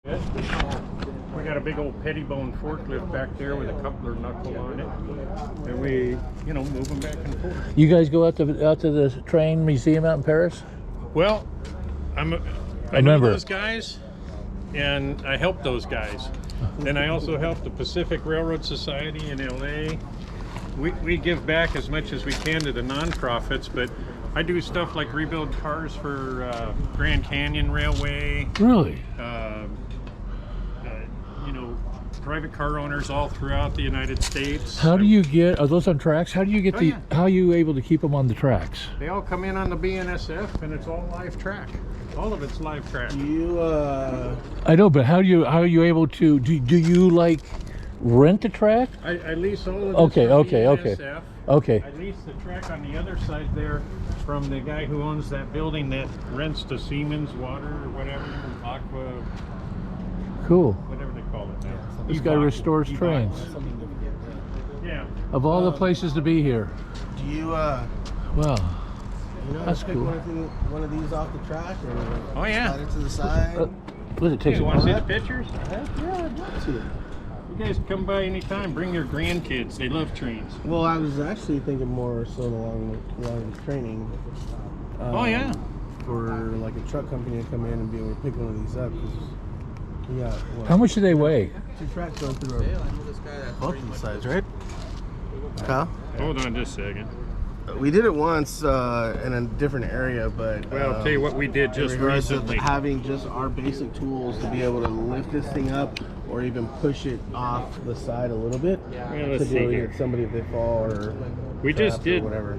We got a big old pettibone forklift back there with a coupler knuckle on it, and we, move them back and forth. You guys go out to the train museum out in Paris? Well, I know those guys, and I help those guys. And I also help the Pacific Railroad Society in LA. We give back as much as we can to the nonprofits, but I do stuff like rebuild cars for Grand Canyon Railway. Really? Private car owners all throughout the United States. How do you get, are those on tracks? How do you get how are you able to keep them on the tracks? They all come in on the BNSF, and it's all live track. All of it's live track. I know, but how are you able to, do you like rent a track? I lease all of this Okay. I lease the track on the other side there from the guy who owns that building that rents to Siemens Water or whatever, Aqua, Cool. whatever they call it now. This guy restores trains. Yeah. Of all the places to be here. Do you Well, that's cool. One of these off the track, or Oh yeah. slide it to the side? it takes You a want to see the pictures? Heck yeah, I'd love to. You guys come by anytime. Bring your grandkids. They love trains. Well, I was actually thinking more so along the training. Oh yeah. For like a truck company to come in and be able to pick one of these up. How much do they weigh? 2 tracks going through our both of the sides, right? Kyle? Hold on just a second. We did it once in a different area, but Well, I'll tell you what we did just in regards to recently. having just our basic tools to be able to lift this thing up or even push it off the side a little bit let's to see really here. get somebody if they fall or We just trapped or did whatever.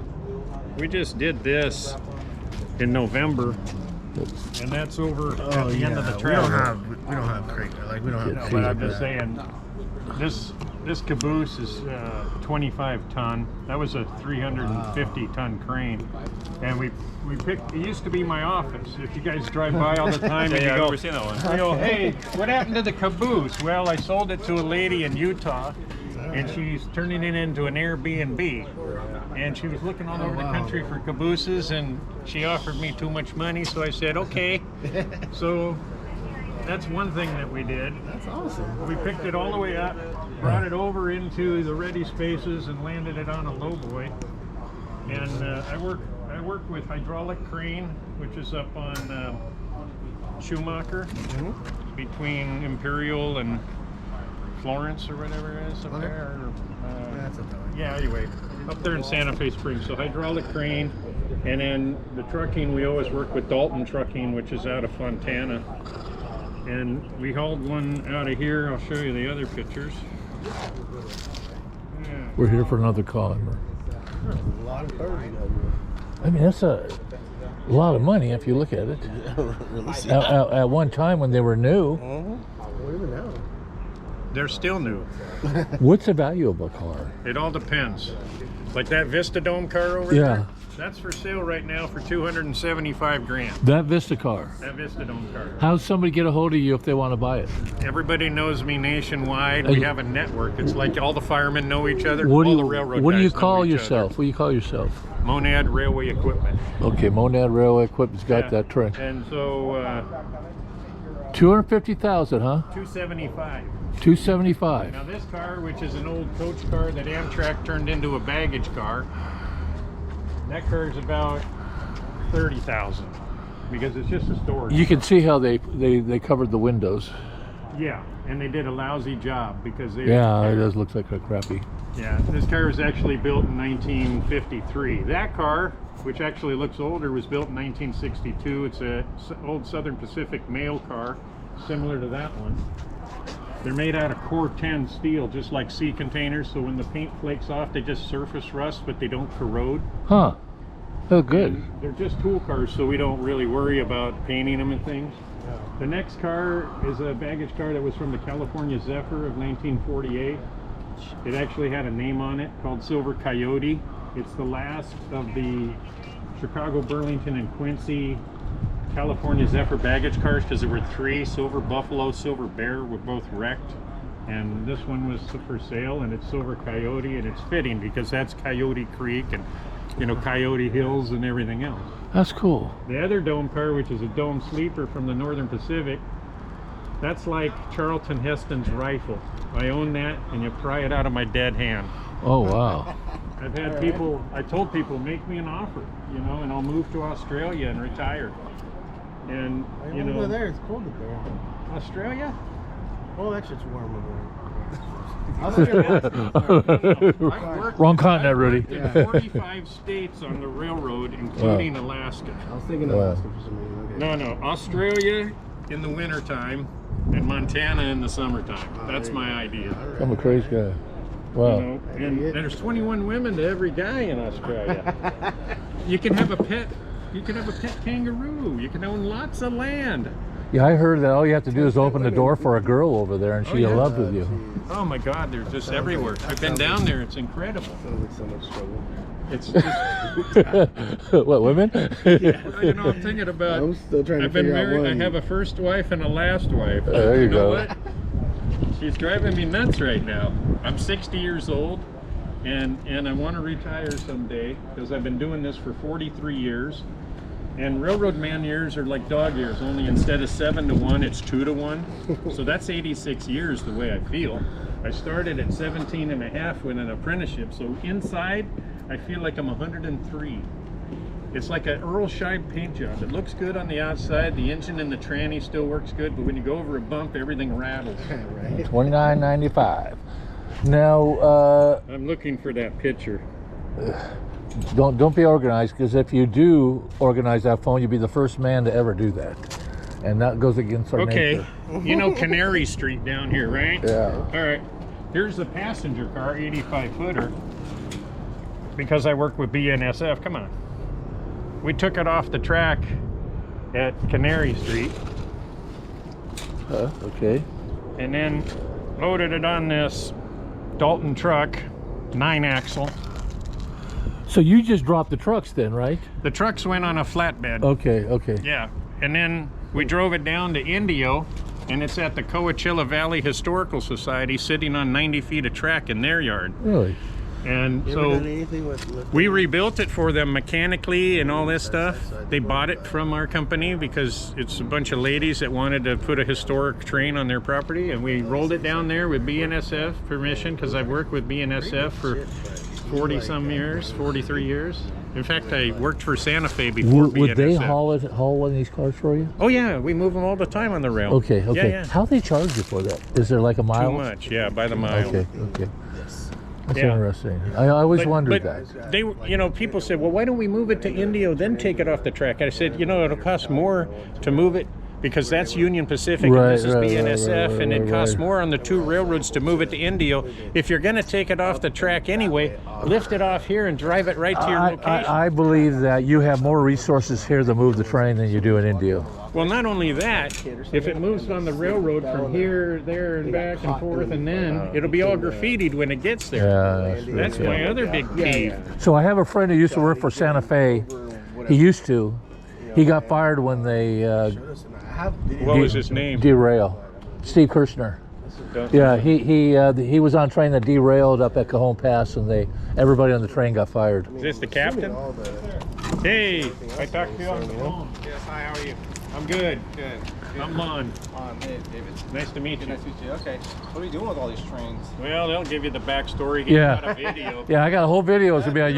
We just did this in November, and that's over at the end of the track. We don't have crate. Like we don't have. No, but I'm just saying, this caboose is 25 ton. That was a 350 ton crane, and we picked. It used to be my office. If you guys drive by all the time, and you go, I've seen that one. you go, hey, what happened to the caboose? Well, I sold it to a lady in Utah, and she's turning it into an Airbnb. And she was looking all over the country for cabooses, and she offered me too much money, so I said, okay. So that's one thing that we did. That's awesome. We picked it all the way up, brought it over into the ready spaces, and landed it on a lowboy. And I work with hydraulic crane, which is up on Schumacher, between Imperial and Florence or whatever it is up there. That's a Yeah, anyway, up there in Santa Fe Springs. So hydraulic crane, and then the trucking, we always work with Dalton Trucking, which is out of Fontana. And we hauled one out of here. I'll show you the other pictures. Yeah. We're here for another customer. a lot of cars you got here. I mean, that's a lot of money if you look at it. Really? At one time when they were new. What even now? They're still new. What's a value of a car? It all depends. Like that Vista Dome car over there, Yeah, that's for sale right now for 275 grand. that Vista car. That Vista Dome car. How's somebody get a hold of you if they want to buy it? Everybody knows me nationwide. We have a network. It's like all the firemen know each other. What do all you the railroad What do you guys know call each yourself? other. What do you call yourself? Monad Railway Equipment. Okay, Monad Railway Equipment's got Yeah. that trend. And so 250,000, huh? 275. 275. Now this car, which is an old coach car that Amtrak turned into a baggage car, that car is about 30,000 because it's just a storage. You can see how they covered the windows. Yeah, and they did a lousy job because they. Yeah, it does look like a crappy. Yeah, this car was actually built in 1953. That car, which actually looks older, was built in 1962. It's a old Southern Pacific mail car, similar to that one. They're made out of Core 10 steel, just like sea containers, so when the paint flakes off, they just surface rust, but they don't corrode. Huh. Oh, good. And they're just tool cars, so we don't really worry about painting them and things. The next car is a baggage car that was from the California Zephyr of 1948. It actually had a name on it called Silver Coyote. It's the last of the Chicago, Burlington, and Quincy California Zephyr baggage cars, because there were 3. Silver Buffalo, Silver Bear were both wrecked, and this one was for sale, and it's Silver Coyote, and it's fitting because that's Coyote Creek and Coyote Hills and everything else. That's cool. The other dome car, which is a dome sleeper from the Northern Pacific, That's like Charlton Heston's rifle. I own that, and you pry it out of my dead hand. Oh wow. I've had people, I told people, make me an offer, you know, and I'll move to Australia and retire. And, you know, over there, it's cold up there. Australia? Oh, that shit's warm over there. Wrong continent, Rudy. I worked in 45 states on the railroad, including Alaska. I was thinking Alaska for some reason. Okay. No, Australia in the wintertime and Montana in the summertime. That's my idea. I'm a crazy guy. Wow. You know, and there's 21 women to every guy in Australia. You can have a pet. You can have a pet kangaroo. You can own lots of land. Yeah, I heard that all you have to do is open the door for a girl over there, and she'll yeah. love with you. Oh my God, they're just everywhere. I've been down there. It's incredible. Sounds like so much struggle. It's just. What, women? Yeah, you know, I'm thinking about. I'm still trying to I've been figure out married. one. I have a first wife and a last wife. There you know go. What? She's driving me nuts right now. I'm 60 years old, and I want to retire someday because I've been doing this for 43 years. And railroad man years are like dog years, only instead of 7 to 1, it's 2 to 1. So that's 86 years the way I feel. I started at 17 and a half with an apprenticeship, so inside I feel like I'm 103. It's like an Earl Scheib paint job. It looks good on the outside, the engine and the tranny still works good, but when you go over a bump, everything rattles. Right. $29.95. Now, I'm looking for that picture. don't be organized, because if you do organize that phone, you'll be the first man to ever do that, and that goes against our nature. You know Canary Street down here, right? Yeah. All right, here's the passenger car, 85 footer, because I work with BNSF. Come on. We took it off the track at Canary Street Okay. and then loaded it on this Dalton truck, 9-axle. So you just dropped the trucks then, right? The trucks went on a flatbed. Okay. Yeah, and then we drove it down to Indio, and it's at the Coachella Valley Historical Society, sitting on 90 feet of track in their yard. Really? And You ever so done anything with we rebuilt it for them mechanically and all this stuff. They bought it from our company because it's a bunch of ladies that wanted to put a historic train on their property, and we rolled it down there with BNSF permission, because I've worked with BNSF for 40 some years, 43 years. In fact, I worked for Santa Fe before BNSF. Would they haul one of these cars for you? Oh yeah, we move them all the time on the rail. Okay. Yeah. How they charge you for that? Is there like a mile? Too much, yeah, by the mile. Okay. That's Yeah. interesting. I always wondered but that. they, you know, people said, well, why don't we move it to Indio, then take it off the track? I said, you know, it'll cost more to move it because that's Union Pacific and this is BNSF, and it costs more on the two railroads to move it to Indio. If you're going to take it off the track anyway, lift it off here and drive it right to your location. I believe that you have more resources here to move the train than you do in India. Well, not only that, if it moves on the railroad from here, there, and back and forth, and then it'll be all graffitied when it gets there. Yeah, That's my other big peeve. So I have a friend who used to work for Santa Fe. He used to. He got fired when they What was his name? derail. Steve Kirshner. Yeah, he was on a train that derailed up at Cajon Pass, and everybody on the train got fired. Is this the captain? Hey, I talked to you on the phone. Yes, hi, how are you? I'm good. Good. I'm Lon. Hey, David. Nice to meet you. Nice to meet you. Okay. What are you doing with all these trains? Well, they'll give you the backstory. He's Yeah. got a video. Yeah, I got a whole video. It's gonna be on